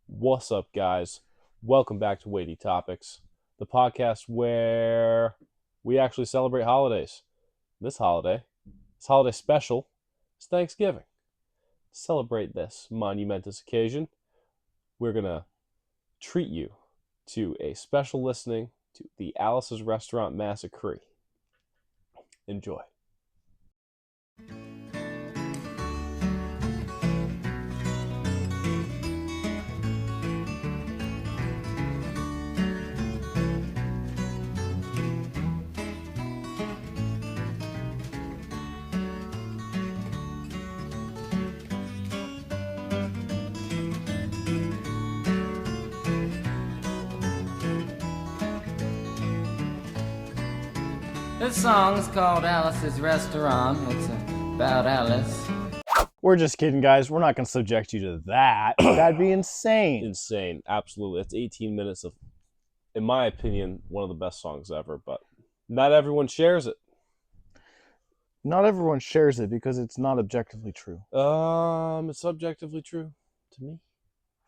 What's up, guys? Welcome back to Weighty Topics, the podcast where we actually celebrate holidays. This holiday special, is Thanksgiving. To celebrate this monumentous occasion, we're going to treat you to a special listening to the Alice's Restaurant Massacre. Enjoy. This song is called Alice's Restaurant. It's about Alice. We're just kidding, guys. We're not going to subject you to that. That'd be insane. Insane. Absolutely. It's 18 minutes of, in my opinion, one of the best songs ever, but not everyone shares it. Not everyone shares it because it's not objectively true. It's subjectively true to me.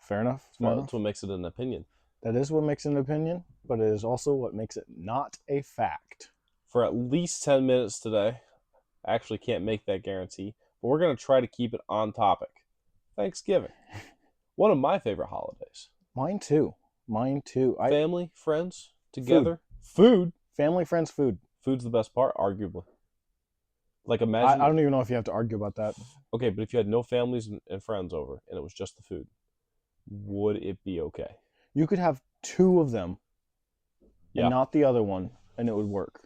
Fair enough. That's what makes it an opinion. That is what makes it an opinion, but it is also what makes it not a fact. For at least 10 minutes today, I actually can't make that guarantee, but we're going to try to keep it on topic. Thanksgiving. One of my favorite holidays. Mine too. Family, friends, together. Food. Family, friends, food. Food's the best part, arguably. Like imagine... I don't even know if you have to argue about that. Okay, but if you had no families and friends over, and it was just the food, would it be okay? You could have two of them and not the other one, and it would work.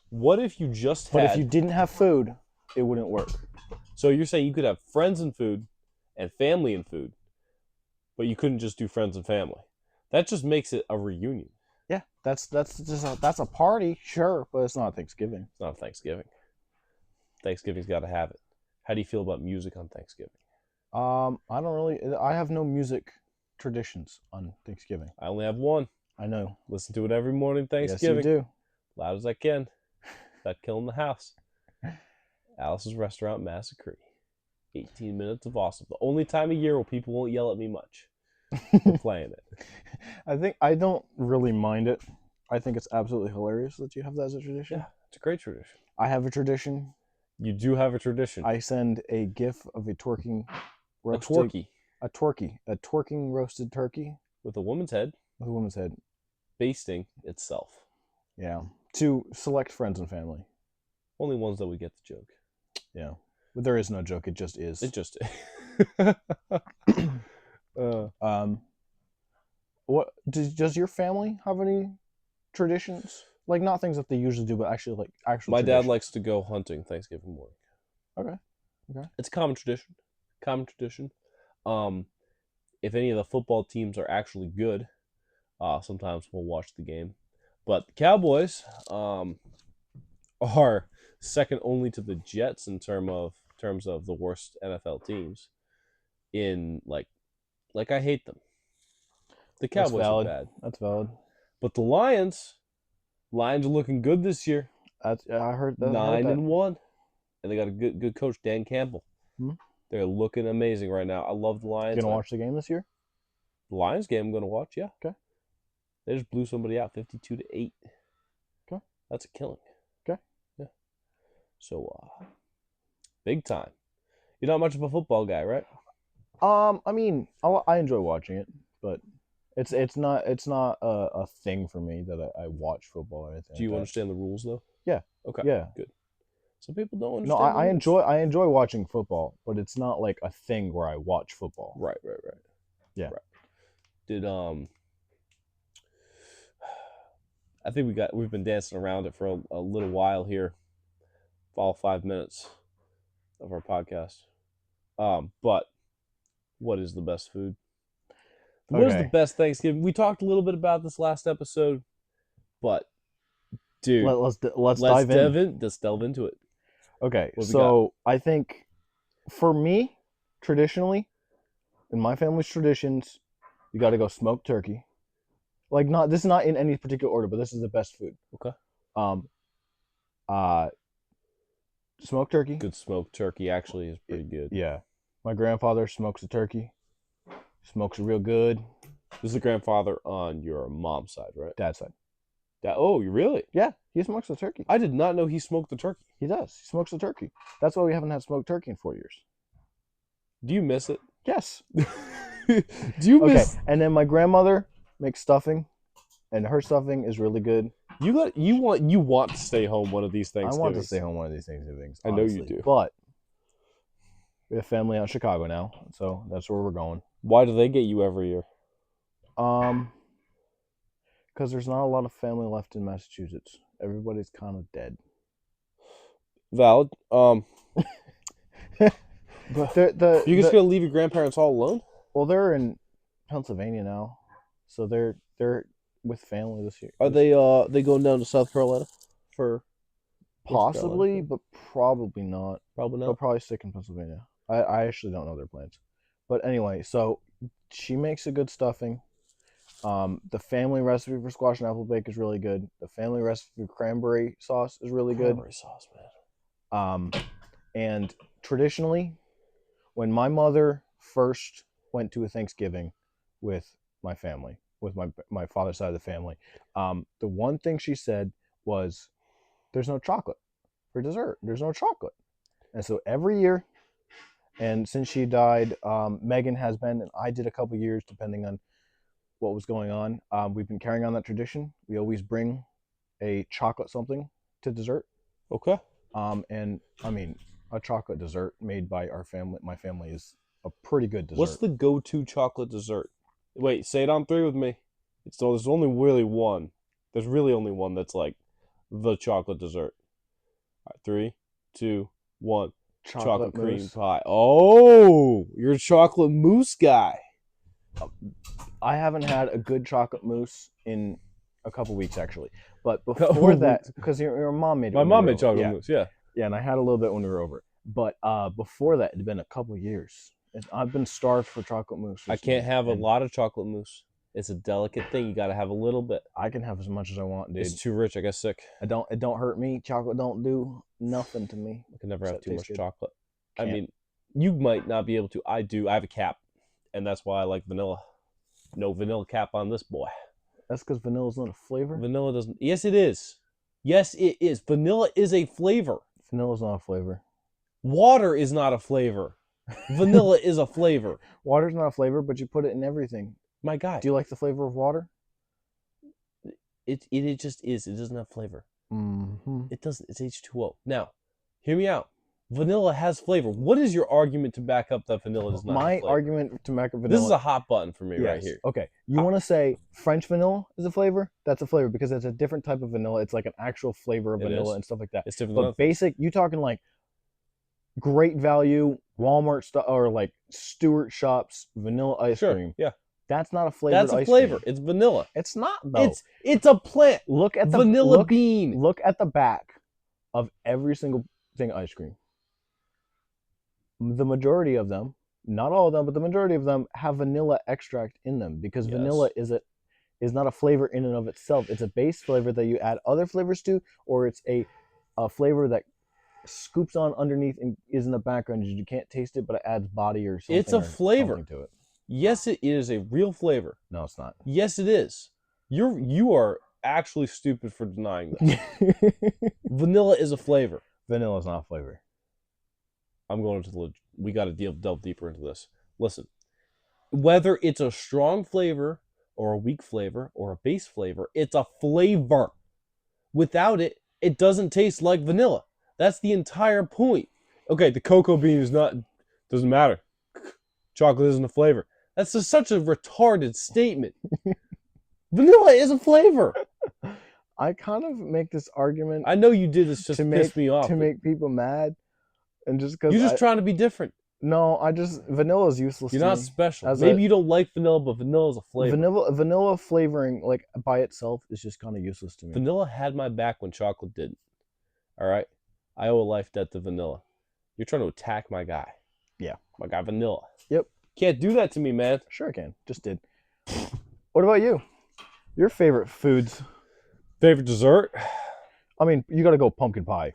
What if you just had... But if you didn't have food, it wouldn't work. So you're saying you could have friends and food and family and food, but you couldn't just do friends and family. That just makes it a reunion. Yeah, that's a party, sure, but it's not Thanksgiving. It's not Thanksgiving. Thanksgiving's got to have it. How do you feel about music on Thanksgiving? I have no music traditions on Thanksgiving. I only have one. I know. Listen to it every morning Thanksgiving. Yes, you do. Loud as I can. Without killing the house. Alice's Restaurant Massacre. 18 minutes of awesome. The only time of year where people won't yell at me much for playing it. I don't really mind it. I think it's absolutely hilarious that you have that as a tradition. Yeah, it's a great tradition. I have a tradition. You do have a tradition. I send a GIF of a twerking roasted... A twerky. A twerking roasted turkey. With a woman's head. With a woman's head. Basting itself. Yeah. To select friends and family. Only ones that would get the joke. Yeah. But there is no joke. It just is. It just What does your family have any traditions? Like, not things that they usually do, but actually like actual My traditions. dad likes to go hunting Thanksgiving morning. Okay. It's a common tradition. If any of the football teams are actually good, sometimes we'll watch the game. But the Cowboys are second only to the Jets in terms of the worst NFL teams. In like I hate them. The Cowboys are bad. That's valid. But the Lions are looking good this year. I heard that. 9-1, and they got a good coach, Dan Campbell. Hmm? They're looking amazing right now. I love the Lions. You gonna watch the game this year? The Lions game I'm gonna watch, yeah. Okay. They just blew somebody out 52-8. Okay. That's a killing. Okay. Yeah. So big time. You're not much of a football guy, right? I mean, I enjoy watching it, but it's not a thing for me that I watch football or anything. Do you understand the rules though? Yeah. Okay. Yeah. Good. Some people don't No, understand. I enjoy watching football, but it's not like a thing where I watch football. Right. Yeah. Right. Did I think we've been dancing around it for a little while here. All 5 minutes of our podcast. But what is the best food? What is the best Thanksgiving? We talked a little bit about this last episode, but dude, let's dive in. Let's delve into it. Okay, so I think for me, traditionally, in my family's traditions, you got to go smoked turkey. Like, this is not in any particular order, but this is the best food. Okay. Smoked turkey. Good smoked turkey actually is pretty good. Yeah. My grandfather smokes a turkey. Smokes real good. This is the grandfather on your mom's side, right? Dad's side. Oh, you really? Yeah, he smokes the turkey. I did not know he smoked the turkey. He does. He smokes the turkey. That's why we haven't had smoked turkey in 4 years. Do you miss it? Yes. Do you Okay, miss? and then my grandmother makes stuffing, and her stuffing is really good. You want to stay home one of these things. I want to stay home one of these Thanksgivings. I know you honestly. do. But we have family out in Chicago now, so that's where we're going. Why do they get you every year? Because there's not a lot of family left in Massachusetts. Everybody's kind of dead. Valid. You just gonna leave your grandparents all alone? Well, they're in Pennsylvania now, so they're with family this year. Are they going down to South Carolina for Possibly, but probably not. probably They'll not? probably stick in Pennsylvania. I actually don't know their plans. But anyway, so she makes a good stuffing. The family recipe for squash and apple bake is really good. The family recipe for cranberry sauce is really good. Cranberry sauce, man. And traditionally, when my mother first went to a Thanksgiving with my family, with my father's side of the family, the one thing she said was, "There's no chocolate for dessert. There's no chocolate." And so every year, and since she died, Megan has been, and I did a couple years, depending on what was going on. We've been carrying on that tradition. We always bring a chocolate something to dessert. Okay. And I mean, a chocolate dessert made by my family is a pretty good dessert. What's the go-to chocolate dessert? Wait, say it on three with me. There's only really one. There's really only one that's like the chocolate dessert. All right, 3, 2, 1. Chocolate cream mousse. pie. Oh, you're a chocolate mousse guy. I haven't had a good chocolate mousse in a couple weeks actually. But before that, because your mom made it. My when mom we were made chocolate over. mousse, yeah. Yeah, and I had a little bit when we were over. But before that, it had been a couple years. And I've been starved for chocolate mousse. I can't have a and lot of chocolate mousse. It's a delicate thing. You got to have a little bit. I can have as much as I want, dude. It's too rich. I get sick. It don't hurt me. Chocolate don't do nothing to me. I can never have Except too taste much good. chocolate. Can't. I mean, you might not be able to. I do. I have a cap, and that's why I like vanilla. No vanilla cap on this boy. That's because vanilla's not a flavor. Vanilla doesn't. Yes, it is. Yes, it is. Vanilla is a flavor. Vanilla's not a flavor. Water is not a flavor. Vanilla is a flavor. Water's not a flavor, but you put it in everything. My guy. Do you like the flavor of water? It just is. It doesn't have flavor. Mm-hmm. It doesn't. It's H2O. Now, hear me out. Vanilla has flavor. What is your argument to back up that vanilla does not have My flavor? argument to make a vanilla. This is a hot button for me right Yes. here. Okay. You want to say French vanilla is a flavor? That's a flavor because it's a different type of vanilla. It's like an actual flavor of It vanilla is. and stuff like that. It's different But than basic, you talking like great value Walmart stuff or like Stewart Shops vanilla ice Sure. cream. Yeah. That's not a flavored That's a ice flavor. cream. It's vanilla. It's not though. It's a plant. Look at the Vanilla look, bean. Look at the back of every single thing ice cream. The majority of them, not all of them, but the majority of them have vanilla extract in them because Yes. vanilla is not a flavor in and of itself. It's a base flavor that you add other flavors to, or it's a flavor that scoops on underneath and is in the background. You can't taste it, but it adds body or something. It's a or flavor. something to it. Yes, it is a real flavor. No, it's not. Yes, it is. You are actually stupid for denying this. Vanilla is a flavor. Vanilla is not a flavor. I'm going to we got to delve deeper into this. Listen, whether it's a strong flavor or a weak flavor or a base flavor, it's a flavor. Without it, it doesn't taste like vanilla. That's the entire point. Okay, the cocoa bean doesn't matter. Chocolate isn't a flavor. That's just such a retarded statement. Vanilla is a flavor. I kind of make this argument I know you did this just to to piss me off. to make people mad, and just because You're just trying to be different. No, vanilla is useless. You're to not me. special. As Maybe you don't like vanilla, but vanilla is a flavor. Vanilla flavoring, like by itself, is just kind of useless to me. Vanilla had my back when chocolate didn't. All right? I owe a life debt to vanilla. You're trying to attack my guy. Yeah. My guy Vanilla. Yep. Can't do that to me, man. Sure, I can. Just did. What about you? Your favorite foods? Favorite dessert? I mean, you got to go pumpkin pie.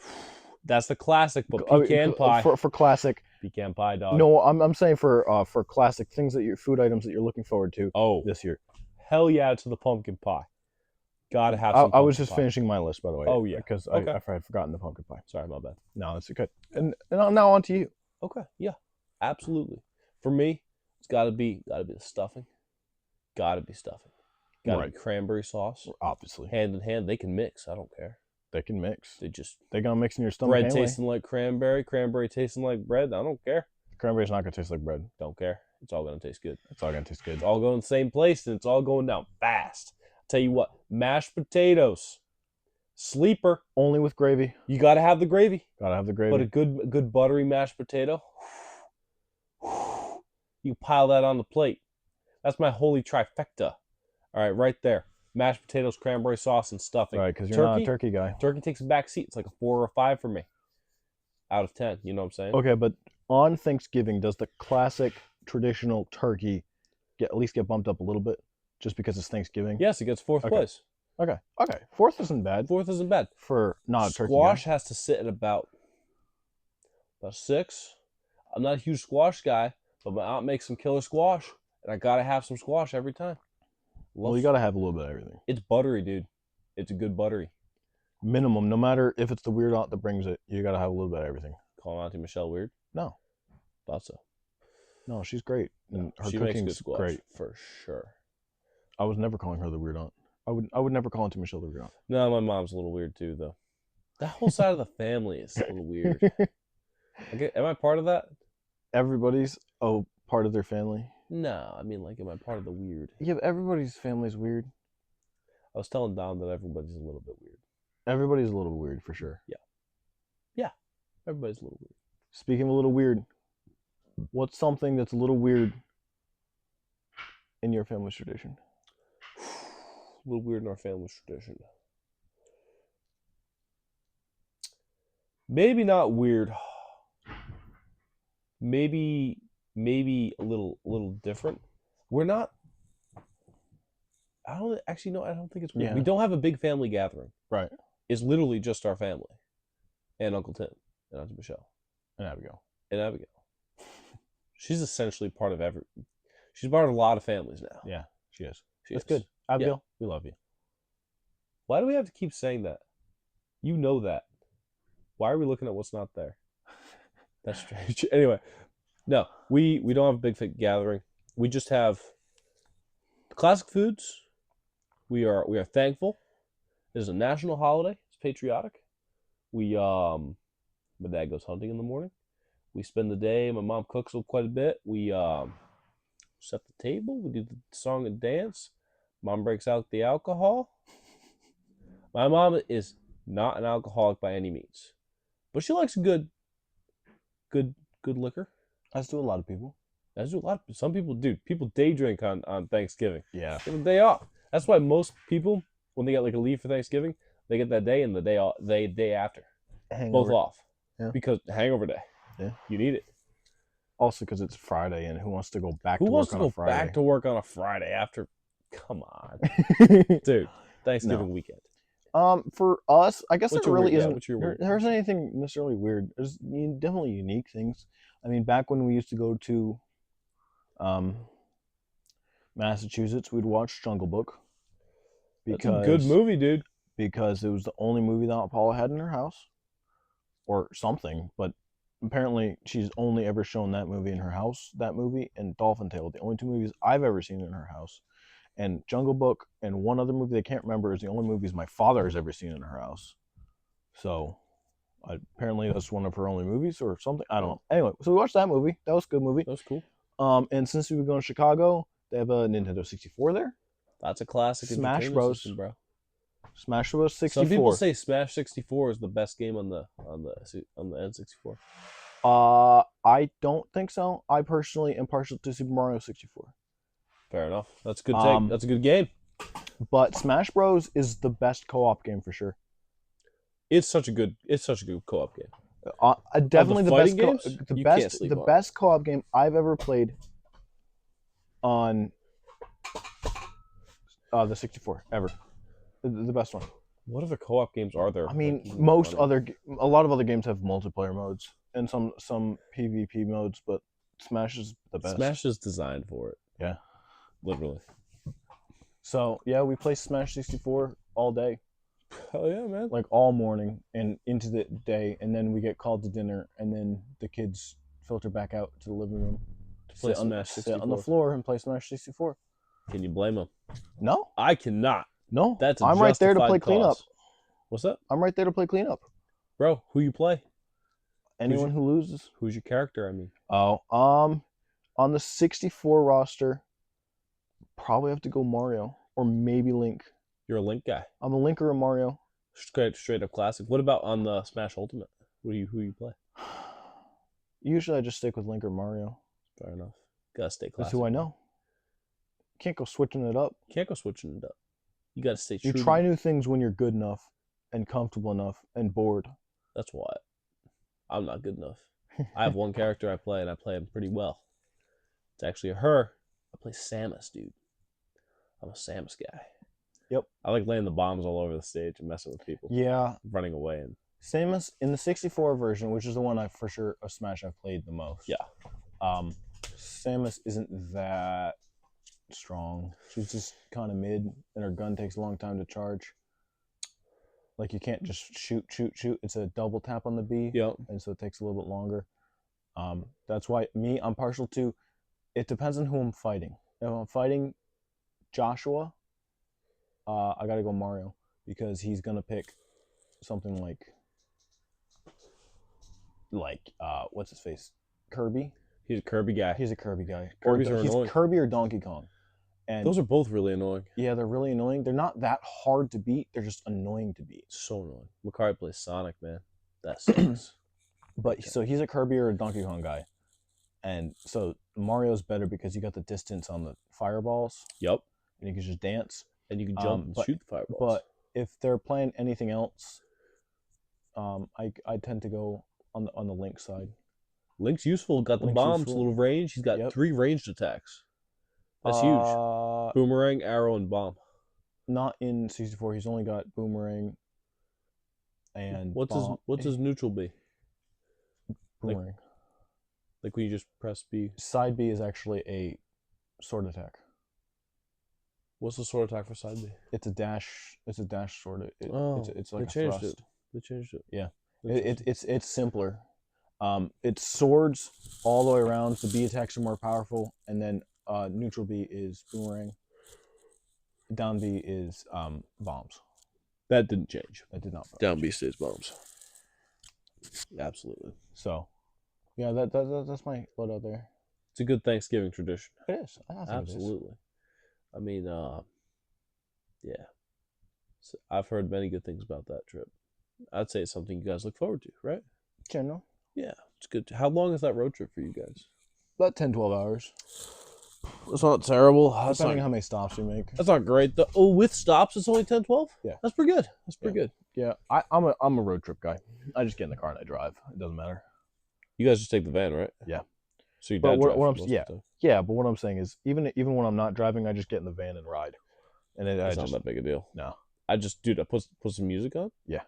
That's the classic, but I mean, pecan pie. For classic, Pecan pie, dog. No, I'm saying for classic things food items that you're looking forward to Oh, this year. hell yeah to the pumpkin pie. Gotta have I some was pumpkin just pie. finishing my list, by the way. Oh, yeah. because Okay. I had forgotten the pumpkin pie. Sorry, my bad. No, it's good. And now on to you. Okay, yeah, absolutely. For me, it's gotta be the stuffing. Gotta be stuffing. Gotta Right. be cranberry sauce. Obviously, Hand in hand, they can mix. I don't care. they can mix. They just They're gonna mix in your stomach bread anyway. tasting like cranberry tasting like bread. I don't care. Cranberry's not gonna taste like bread. Don't care. It's all gonna taste good. It's all gonna taste good. It's all going the same place, and it's all going down fast. Tell you what, mashed potatoes, sleeper. Only with gravy. You gotta have the gravy, Gotta have the gravy. but a good buttery mashed potato. You pile that on the plate. That's my holy trifecta. All right, right there. Mashed potatoes, cranberry sauce, and stuffing. Right, because you're not a turkey guy. Turkey takes a back seat. It's like a 4 or a 5 for me. Out of 10. You know what I'm saying? Okay, but on Thanksgiving, does the classic traditional turkey at least get bumped up a little bit just because it's Thanksgiving? Yes, it gets 4th Okay. place. Okay. Fourth isn't bad 4th isn't bad. for not a turkey Squash guy. has to sit at about 6. I'm not a huge squash guy, but my aunt makes some killer squash, and I gotta have some squash every time. Well, you gotta have a little bit of everything. It's buttery, dude. It's a good buttery. Minimum, no matter if it's the weird aunt that brings it, you gotta have a little bit of everything. Call Auntie Michelle weird? No, Thought so. no, she's great, and her She makes good cooking's squash great. for sure. I was never calling her the weird aunt. I would never call Auntie Michelle the weird aunt. No, my mom's a little weird too, though. That whole side of the family is a little weird. Okay, am I part of that? Everybody's part of their family. No, I mean, like, am I part of the weird? Yeah, but everybody's family's weird. I was telling Dom that everybody's a little bit weird. Everybody's a little weird for sure. Everybody's a little weird. Speaking of a little weird, what's something that's a little weird in your family's tradition? A little weird in our family's tradition. Maybe not weird. Maybe a little different. We're not. I don't actually know. I don't think it's weird. Yeah. We don't have a big family gathering. Right. It's literally just our family, and Uncle Tim, and Auntie Michelle, And Abigail. and Abigail. She's essentially part of She's part of a lot of families now. Yeah, she is. She That's is. good. Abigail, we love you. Why do we have to keep saying that? You know that. Why are we looking at what's not there? That's strange. Anyway, no, we don't have a big gathering. We just have the classic foods. We are thankful. It is a national holiday. It's patriotic. My dad goes hunting in the morning. We spend the day. My mom cooks quite a bit. We set the table. We do the song and dance. Mom breaks out the alcohol. My mom is not an alcoholic by any means, but she likes good liquor. As do a lot of people. As do a lot of some people do. People day drink on Thanksgiving. Yeah. They have a day off. That's why most people, when they get like a leave for Thanksgiving, they get that day and the day after, both off. Yeah. Because hangover day. Yeah. You need it. Also, because it's Friday, and who wants to go back Who to wants work to on go a back to work on a Friday after? Come on, dude. Thanksgiving weekend. For us, I guess What's there your really weird- yeah, isn't. what's your There, weird? there isn't anything necessarily weird. There's definitely unique things. I mean, back when we used to go to, Massachusetts, we'd watch Jungle Book. That's a good movie, dude. Because it was the only movie that Aunt Paula had in her house, or something. But apparently, she's only ever shown that movie in her house. That movie and Dolphin Tale, the only two movies I've ever seen in her house. And Jungle Book and one other movie I can't remember is the only movies my father has ever seen in her house. So apparently that's one of her only movies or something. I don't know. Anyway, so we watched that movie. That was a good movie. That was cool. And since we were going to Chicago, they have a Nintendo 64 there. That's a classic. Smash entertainment Bros. system, bro. Smash Bros. 64. Some people say Smash 64 is the best game on the N64. I don't think so. I personally am partial to Super Mario 64. Fair enough. That's a good take. That's a good game. But Smash Bros is the best co-op game for sure. It's such a good co-op game. Definitely the best. fighting games, you can't sleep on it. best co-op game I've ever played on the 64 ever. The best one. What other co-op games are there? I mean, like, a lot running? of other games have multiplayer modes. and some PvP modes, but Smash is the best. Smash is designed for it. Yeah. Literally. So yeah, we play Smash 64 all day, Hell yeah, man. like all morning and into the day, and then we get called to dinner, and then the kids filter back out to the living room to play sit on, Smash sit on the 64. floor and play Smash 64. Can you blame them? No, I cannot. no, That's a I'm right there to justified play cleanup. cause. What's up? I'm right there to play cleanup. Bro, who you play? Anyone who loses. Who's your character, I mean? Oh, on the 64 roster, probably have to go Mario or maybe Link. You're a Link guy. I'm a Link or a Mario. Straight up classic. What about on the Smash Ultimate? Who you play? Usually I just stick with Link or Mario. Fair enough. Gotta stay That's classic. who I know. Can't go switching it up. Can't go switching it up. You gotta stay true. You try new things when you're good enough and comfortable enough and bored. That's why I'm not good enough. I have one character I play, and I play him pretty well. It's actually her. I play Samus, dude. I'm a Samus guy. Yep. I like laying the bombs all over the stage and messing with people. Yeah. Running away and Samus in the 64 version, which is the one I for sure a Smash I've played the most. Yeah. Samus isn't that strong. She's just kind of mid, and her gun takes a long time to charge. Like you can't just shoot. It's a double tap on the B. Yep. And so it takes a little bit longer. That's why I'm partial to. It depends on who I'm fighting. If I'm fighting Joshua, I gotta go Mario because he's gonna pick something like what's his face, Kirby. He's a Kirby guy. He's a Kirby guy. Kirby's are he's annoying. Kirby or Donkey Kong. And Those are both really annoying. yeah, they're really annoying. They're not that hard to beat. They're just annoying to beat. So annoying. Makari plays Sonic, man. That sucks. But so he's a Kirby or a Donkey Kong guy. And so Mario's better because you got the distance on the fireballs Yep. and you can just dance. And you can jump and but- shoot fireballs. But if they're playing anything else, I tend to go on the Link side. Link's useful. Got the Link's bombs, useful. little range. He's got Yep. 3 ranged attacks. That's huge. Boomerang, arrow, and bomb. Not in 64. He's only got boomerang and What's bomb. his neutral B? Boomerang? Like when you just press B. Side B is actually a sword attack. What's the sword attack for side B? It's a dash. It's a dash sword. It's like they a changed thrust. it. They changed it. Yeah. Interesting. It's simpler. It's swords all the way around. The B attacks are more powerful, and then neutral B is boomerang. Down B is bombs. That didn't change. That did not. Down B stays bombs. Absolutely. So, yeah, that's my loadout there. It's a good Thanksgiving tradition. It is. I think it is. Absolutely. I mean, yeah. So I've heard many good things about that trip. I'd say it's something you guys look forward to, right? General. Yeah, it's good. How long is that road trip for you guys? About 10, 12 hours. It's not terrible. Depending on how many stops you make. That's not great. With stops, it's only 10, 12? Yeah. That's pretty good. That's pretty good. Yeah, I'm a road trip guy. I just get in the car and I drive. It doesn't matter. You guys just take the van, right? Yeah. So your But dad what- drives what I'm- most of yeah. the time. Yeah, but what I'm saying is, even when I'm not driving, I just get in the van and ride. And It's I not just that big a deal. no. I put some music on. Yeah.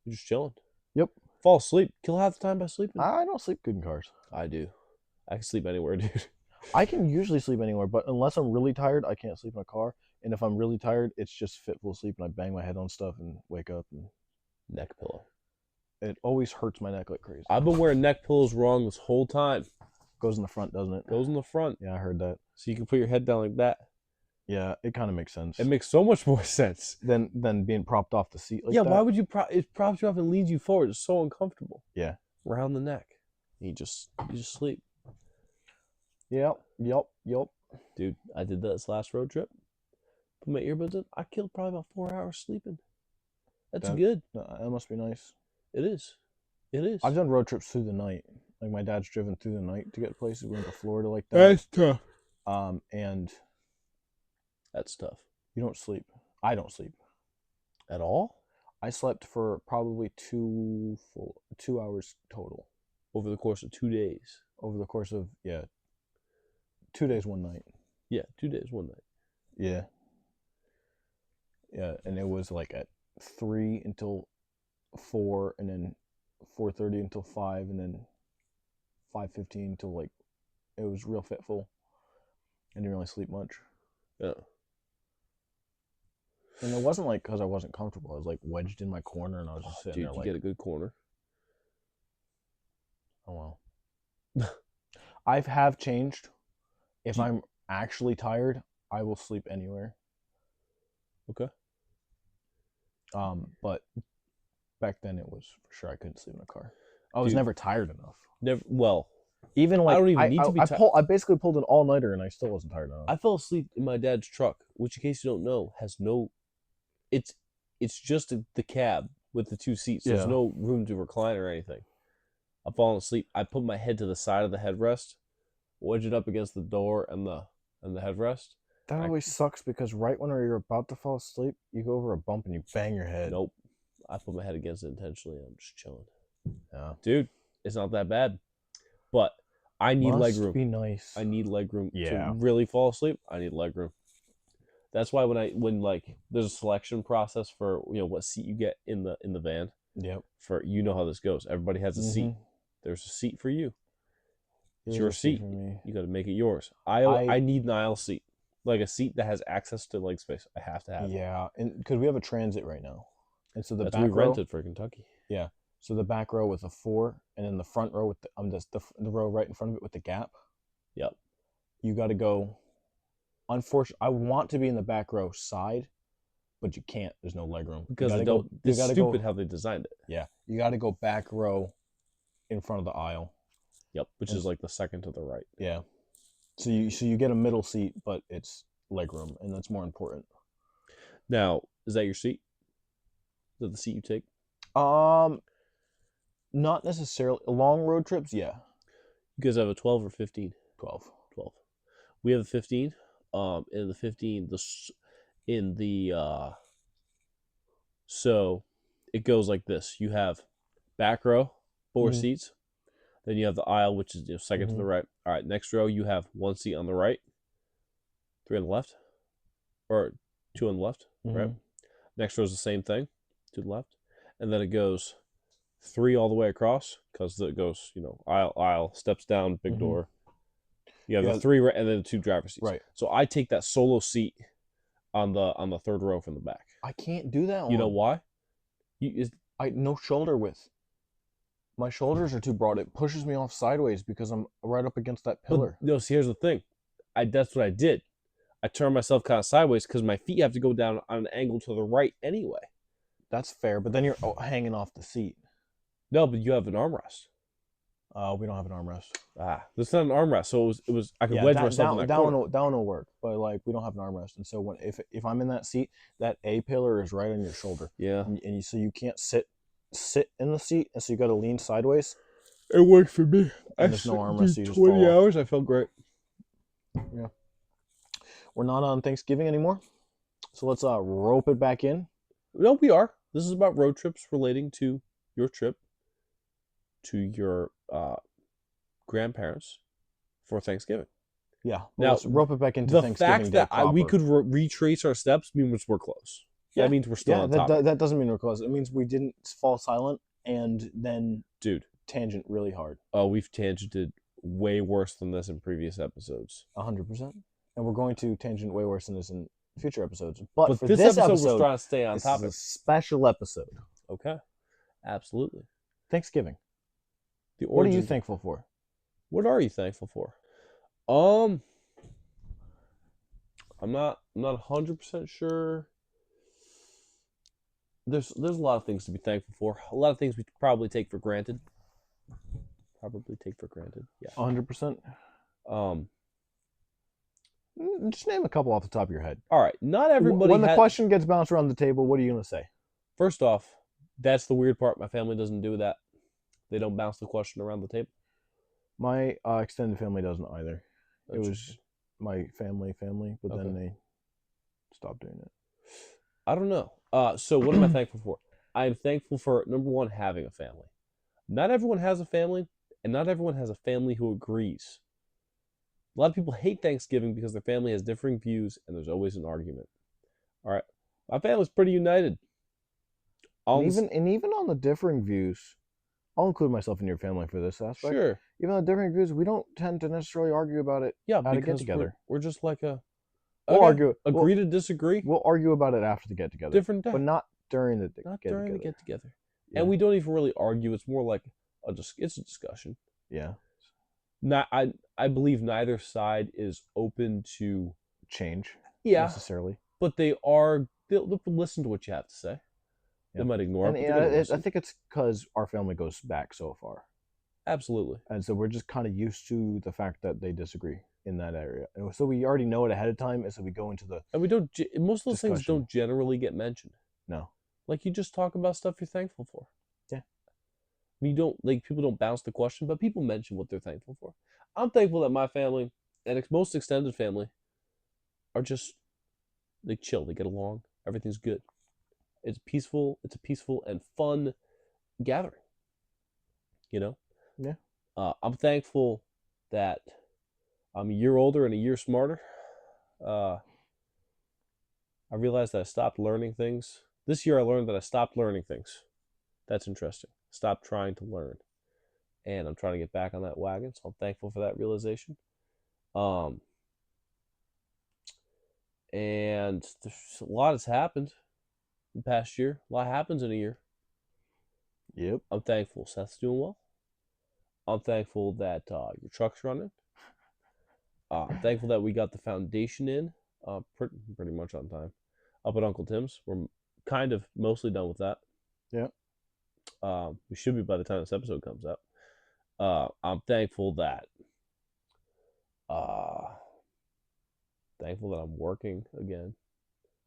You're just chilling. Yep. Fall asleep. Kill half the time by sleeping. I don't sleep good in cars. I do. I can sleep anywhere, dude. I can usually sleep anywhere, but unless I'm really tired, I can't sleep in a car. And if I'm really tired, it's just fitful sleep, and I bang my head on stuff and wake up, and Neck pillow. it always hurts my neck like crazy. I've been wearing neck pillows wrong this whole time. Goes in the front, doesn't it? Goes in the front, Yeah, I heard that. so you can put your head down like that. Yeah, it kind of makes sense. It makes so much more sense. Than being propped off the seat like yeah, that. why would you it props you up and leans you forward? It's so uncomfortable. Yeah. Around the neck. You just sleep. Yep. Dude, I did that this last road trip. Put my earbuds in. I killed probably about 4 hours sleeping. That's That- good. That must be nice. It is. It is. I've done road trips through the night. Like my dad's driven through the night to get places. We went to Florida like that. That's tough. And That's tough. you don't sleep. I don't sleep. At all? I slept for probably 2 hours total Over the course of 2 days. over the course of 2 days, 1 night. Yeah, 2 days, 1 night. Yeah. Yeah, and it was like at 3 until 4, and then 4:30 until 5, and then 5:15 till like it was real fitful. I didn't really sleep much. Yeah. And it wasn't like because I wasn't comfortable. I was like wedged in my corner and I was just sitting Dude, there you like, get a good corner. oh well. I have changed. If I'm actually tired, I will sleep anywhere. Okay. But back then it was for sure I couldn't sleep in a car. I was Dude. never tired enough. Never. Well, Even like I don't even need to be tired. I basically pulled an all nighter and I still wasn't tired enough. I fell asleep in my dad's truck, which, in case you don't know, has no. It's just the cab with the two seats. There's Yeah. no room to recline or anything. I've fallen asleep. I put my head to the side of the headrest, wedge it up against the door and the headrest. That always sucks because right when you're about to fall asleep, you go over a bump and you bang your head. Nope. I put my head against it intentionally. I'm just chilling. Yeah. Dude, it's not that bad. But I need leg room. Be nice. I need leg room Yeah. to really fall asleep. I need leg room. That's why when like there's a selection process for what seat you get in the van. Yep. For how this goes. Everybody has a seat. There's a seat for you. It's your seat. For me. You got to make it yours. I need an aisle seat, like a seat that has access to leg space. I have to have. Yeah, and because we have a transit right now, and so the That's back we row, rented for Kentucky. Yeah, so the back row with the 4, and then the front row with the row right in front of it with the gap. Yep. You got to go. Unfortunately, I want to be in the back row side, but you can't. There's no leg room Because they don't. It's stupid how they designed it. Yeah, you got to go back row, in front of the aisle. Yep, which is like the second to the right. Yeah, so you get a middle seat, but it's leg room, and that's more important. Now, is that your seat? Is that the seat you take? Not necessarily. Long road trips, yeah. You guys have a 12 or 15? 12. 12. We have a 15. In the 15, so it goes like this. You have back row, 4 seats. Then you have the aisle, which is second to the right. All right, next row, you have 1 seat on the right, 3 on the left, or 2 on the left, right? Next row is the same thing, to the left. And then it goes 3 all the way across, because it goes, aisle, steps down, big door. You have the 3 right, and then the 2 driver seats. Right. So I take that solo seat on the 3rd row from the back. I can't do that one. You know why? No shoulder width. My shoulders are too broad. It pushes me off sideways because I'm right up against that pillar. No, see, here's the thing. That's what I did. I turned myself kind of sideways because my feet have to go down on an angle to the right anyway. That's fair, but then you're hanging off the seat. No, but you have an armrest. We don't have an armrest. This is not an armrest, so it was. I could wedge myself in that corner. That one will work, but like we don't have an armrest, and so if I'm in that seat, that A pillar is right on your shoulder. Yeah, and so you can't sit in the seat, and so you got to lean sideways. It worked for me. There's no armrest. So you just 20 fall hours. I felt great. Yeah. We're not on Thanksgiving anymore, so let's rope it back in. No, we are. This is about road trips relating to your trip to your grandparents for Thanksgiving. Yeah. Now, let's rope it back into the Thanksgiving fact that we proper. could retrace our steps means we're close. Yeah. That means we're still on top. That doesn't mean we're close. It means we didn't fall silent and then tangent really hard. Oh, we've tangented way worse than this in previous episodes. 100%. And we're going to tangent way worse than this in future episodes. But for this episode, we're trying to stay on topic. This is a special episode. Okay. Absolutely. Thanksgiving. What are you thankful for? What are you thankful for? I'm not 100% sure. There's a lot of things to be thankful for. A lot of things we probably take for granted. Yeah. 100%. Just name a couple off the top of your head. All right. Not everybody. When the question gets bounced around the table, what are you going to say? First off, that's the weird part. My family doesn't do that. They don't bounce the question around the table. My extended family doesn't either. It was my family, but then they stopped doing it. I don't know. So what am I thankful for? I am thankful for, number one, having a family. Not everyone has a family, and not everyone has a family who agrees. A lot of people hate Thanksgiving because their family has differing views, and there's always an argument. All right. My family's pretty united. Even on the differing views, I'll include myself in your family for this aspect. Sure. Even though different views, we don't tend to necessarily argue about it. Yeah, At a because get-together. we're just like a. We'll Okay, argue. agree to disagree. We'll argue about it after the get-together. Different day. But not during the Not get-together. during the get together. Yeah. And we don't even really argue. It's more like it's a discussion. Yeah. I believe neither side is open to change. Yeah. Necessarily. But they'll listen to what you have to say. They might ignore And it. But I think it's because our family goes back so far. Absolutely. And so we're just kind of used to the fact that they disagree in that area. And so we already know it ahead of time. And so we go into the. And we don't, most of those things discussion. don't generally get mentioned. No. Like you just talk about stuff you're thankful for. Yeah. You don't, like, people don't bounce the question, but people mention what they're thankful for. I'm thankful that my family and most extended family are just, they chill, they get along, everything's good. It's a peaceful and fun gathering. You know? Yeah. I'm thankful that I'm a year older and a year smarter. I realized that I stopped learning things. This year I learned that I stopped learning things. That's interesting. Stopped trying to learn. And I'm trying to get back on that wagon, so I'm thankful for that realization. And there's a lot has happened in the past year. A lot happens in a year. Yep. I'm thankful Seth's doing well. I'm thankful that your truck's running. I'm thankful that we got the foundation in pretty much on time up at Uncle Tim's. We're kind of mostly done with that. Yeah. We should be by the time this episode comes out. I'm thankful that I'm working again.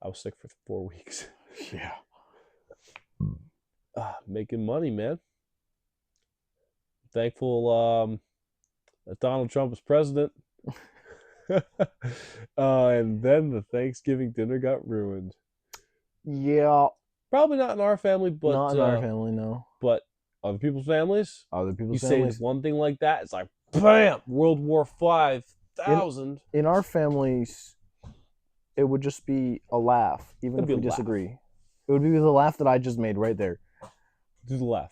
I was sick for 4 weeks. Yeah. Making money, man. Thankful that Donald Trump is president. And then the Thanksgiving dinner got ruined. Yeah. Probably not in our family, but not in our family, no. But other people's families. Other people's you families. say one thing like that, it's like bam, World War 5000. In our families, it would just be a laugh, even if we disagree. It would be the laugh that I just made right there. Do the laugh.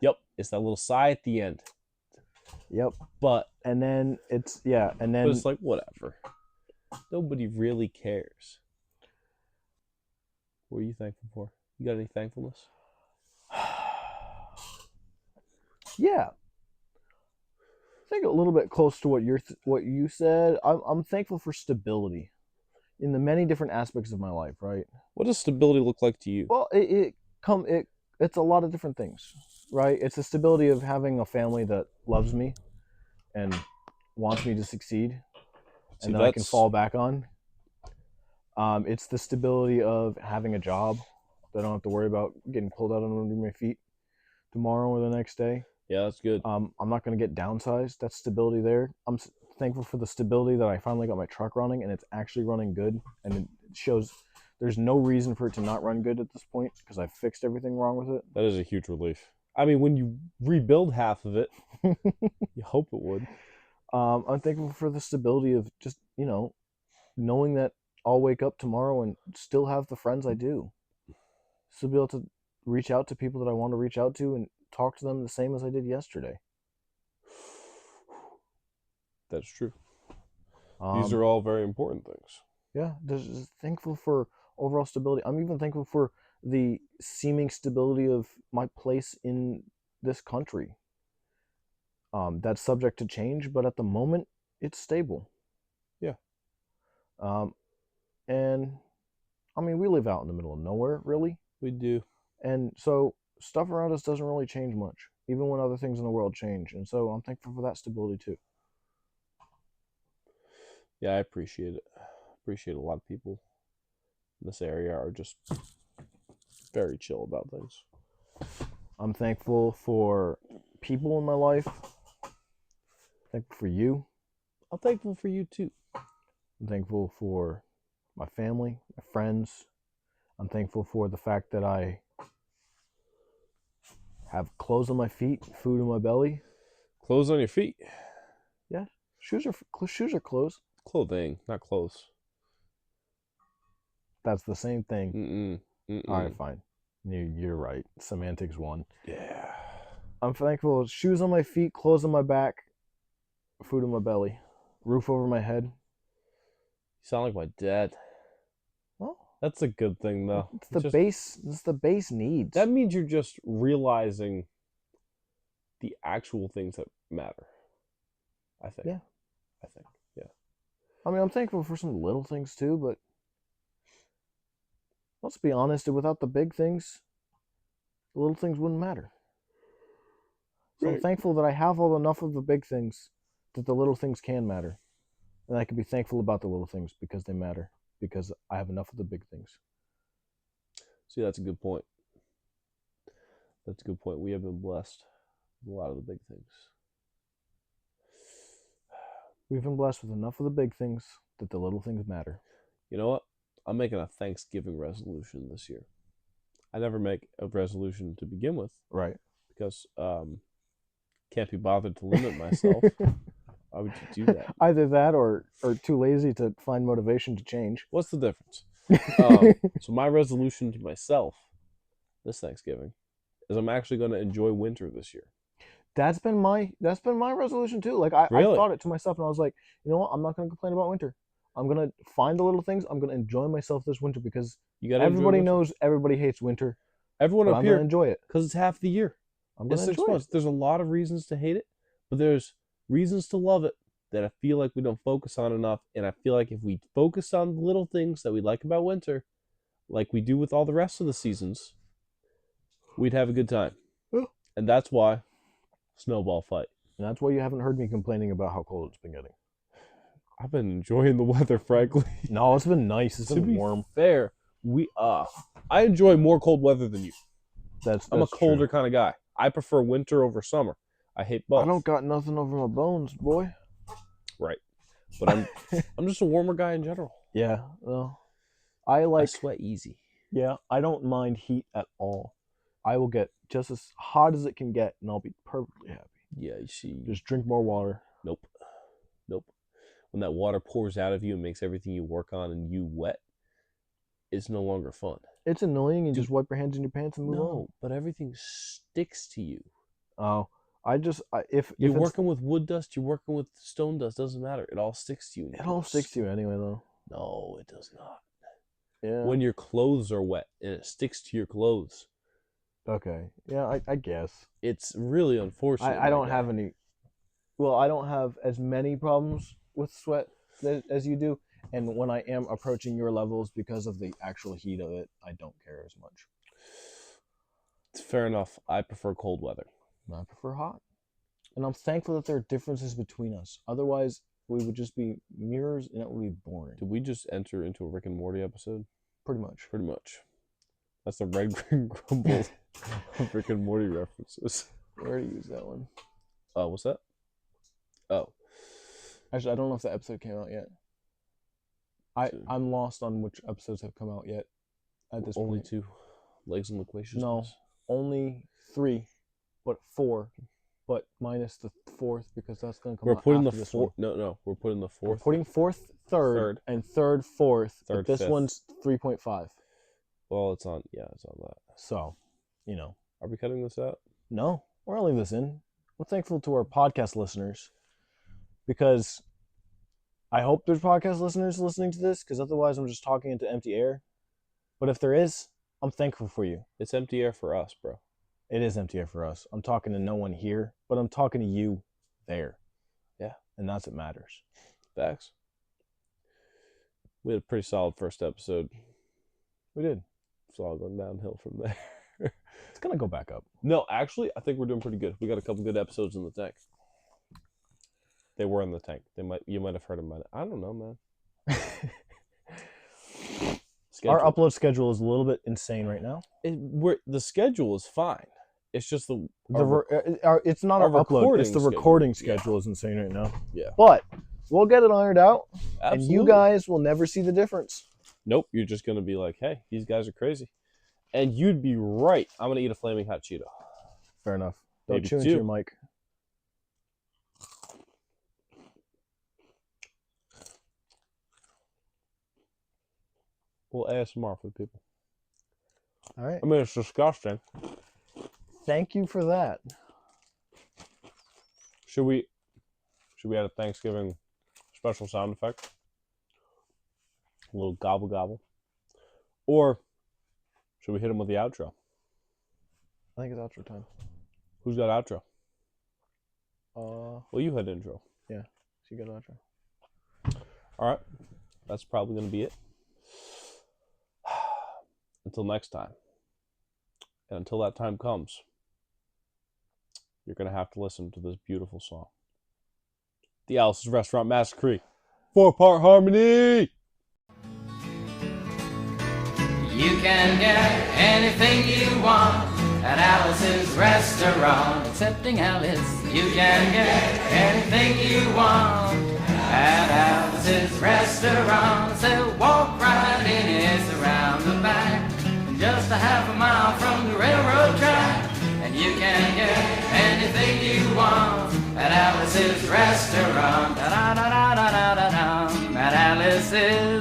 Yep, it's that little sigh at the end. Yep. But then it's like whatever. Nobody really cares. What are you thankful for? You got any thankfulness? Yeah. I think a little bit close to what you said. I'm thankful for stability in the many different aspects of my life, right? What does stability look like to you? Well, it's a lot of different things, right? It's the stability of having a family that loves me and wants me to succeed and that I can fall back on. It's the stability of having a job that I don't have to worry about getting pulled out under my feet tomorrow or the next day. Yeah, that's good. I'm not going to get downsized. That's stability there. I'm thankful for the stability that I finally got my truck running and it's actually running good. And it shows there's no reason for it to not run good at this point because I fixed everything wrong with it. That is a huge relief. I mean, when you rebuild half of it, you hope it would. I'm thankful for the stability of just, knowing that I'll wake up tomorrow and still have the friends I do. Still be able to reach out to people that I want to reach out to and talk to them the same as I did yesterday. That's true. These are all very important things. Yeah, just thankful for overall stability. I'm even thankful for the seeming stability of my place in this country. That's subject to change, but at the moment, it's stable. Yeah. And I mean, we live out in the middle of nowhere, really. We do. And so stuff around us doesn't really change much, even when other things in the world change. And so I'm thankful for that stability too. Yeah, I appreciate it. A lot of people in this area are just very chill about things. I'm thankful for people in my life. Thankful for you. I'm thankful for you too. I'm thankful for my family, my friends. I'm thankful for the fact that I have clothes on my feet, food in my belly. Clothes on your feet? Yeah. Shoes are clothes. Clothing, not clothes. That's the same thing. Mm-mm. All right, fine. You're right. Semantics won. Yeah. I'm thankful. Shoes on my feet, clothes on my back, food in my belly, roof over my head. You sound like my dad. Well, That's a good thing, though. it's the base. It's the base needs. That means you're just realizing the actual things that matter. I think. Yeah. I think. Yeah. I mean, I'm thankful for some little things too, but let's be honest. Without the big things, the little things wouldn't matter. So I'm Right. thankful that I have enough of the big things that the little things can matter. And I can be thankful about the little things because they matter, because I have enough of the big things. See, that's a good point. That's a good point. We have been blessed with a lot of the big things. We've been blessed with enough of the big things that the little things matter. You know what? I'm making a Thanksgiving resolution this year. I never make a resolution to begin with Right. because can't be bothered to limit myself. Why would you do that? Either that or too lazy to find motivation to change. What's the difference? So my resolution to myself this Thanksgiving is I'm actually going to enjoy winter this year. That's been my resolution too. Like I Really? thought it to myself and I was like, you know what? I'm not going to complain about winter. I'm going to find the little things. I'm going to enjoy myself this winter because You got to everybody knows everybody hates winter. Everyone But up I'm here going to enjoy it. because it's half the year. I'm going It's to 6 enjoy months. it. There's a lot of reasons to hate it, but there's reasons to love it that I feel like we don't focus on enough. And I feel like if we focus on the little things that we like about winter, like we do with all the rest of the seasons, we'd have a good time. Yeah. And that's why snowball fight. And that's why you haven't heard me complaining about how cold it's been getting. I've been enjoying the weather, frankly. No, it's been nice. It's To been be warm. fair, I enjoy more cold weather than you. I'm a That's colder true. kind of guy. I prefer winter over summer. I hate both. I don't got nothing over my bones, boy. Right. But I'm just a warmer guy in general. Yeah, well, I I like. sweat easy. Yeah, I don't mind heat at all. I will get just as hot as it can get, and I'll be perfectly happy. Yeah, you see. Just drink more water. Nope. When that water pours out of you and makes everything you work on and you wet, it's no longer fun. It's annoying, and Dude, just wipe your hands in your pants and move on. No, but everything sticks to you. Oh, if You're it's, working with wood dust, you're working with stone dust, doesn't matter. It all sticks to you. it all sticks to you anyway, though. No, it does not. Yeah. When your clothes are wet and it sticks to your clothes, Okay. Yeah, I guess. it's really unfortunate. I don't have any. Well, I don't have as many problems with sweat as you do, and when I am approaching your levels because of the actual heat of it, I don't care as much. It's fair enough. I prefer cold weather. I prefer hot, and I'm thankful that there are differences between us. Otherwise, we would just be mirrors, and it would be boring. Did we just enter into a Rick and Morty episode? Pretty much. Pretty much. That's the red green grumble of Rick and Morty references. We already used that one. What's that? Oh. Actually, I don't know if the episode came out yet. I'm lost on which episodes have come out yet. At this Only point. 2. Legs and Loquacious. No, only 3, but 4, but minus the 4th because that's gonna come We're out putting the after this one. fourth. No, we're putting the We're 4th. putting 4th, 3rd, Third. and 3rd, 4th. Third, But this 5th. one's 3.5. Well, it's on. Yeah, it's on that. So, you know, Are we cutting this out? no, we're gonna leave this in. We're thankful to our podcast listeners because I hope there's podcast listeners listening to this because otherwise I'm just talking into empty air. But if there is, I'm thankful for you. It's empty air for us, bro. It is empty air for us. I'm talking to no one here, but I'm talking to you there. Yeah. And that's what matters. Facts. We had a pretty solid first episode. We did. It's all going downhill from there. It's going to go back up. No, actually, I think we're doing pretty good. We got a couple good episodes in the tank. They were in the tank. You might have heard them. I don't know, man. Our upload schedule is a little bit insane right now. The schedule is fine. It's just it's not our upload. It's the recording schedule is insane right now. Yeah. But we'll get it ironed out. Absolutely. And you guys will never see the difference. Nope. You're just going to be like, hey, these guys are crazy. And you'd be right. I'm going to eat a flaming hot Cheeto. Fair enough. Don't Maybe chew into your mic. Well, ASMR for the people. All right. I mean, it's disgusting. Thank you for that. Should we add a Thanksgiving special sound effect? A little gobble gobble. Or should we hit him with the outro? I think it's outro time. Who's got outro? Well, you had intro. Yeah, she got outro. All right. That's probably going to be it. Until next time. And until that time comes, you're going to have to listen to this beautiful song. The Alice's Restaurant Massacre. 4-part harmony! You can get anything you want at Alice's Restaurant. Excepting Alice, you can get anything you want at Alice's Restaurant. So walk right in, it's around the back, just a half a mile from the railroad track. And you can get anything you want at Alice's Restaurant. Da da da da da da da. At Alice's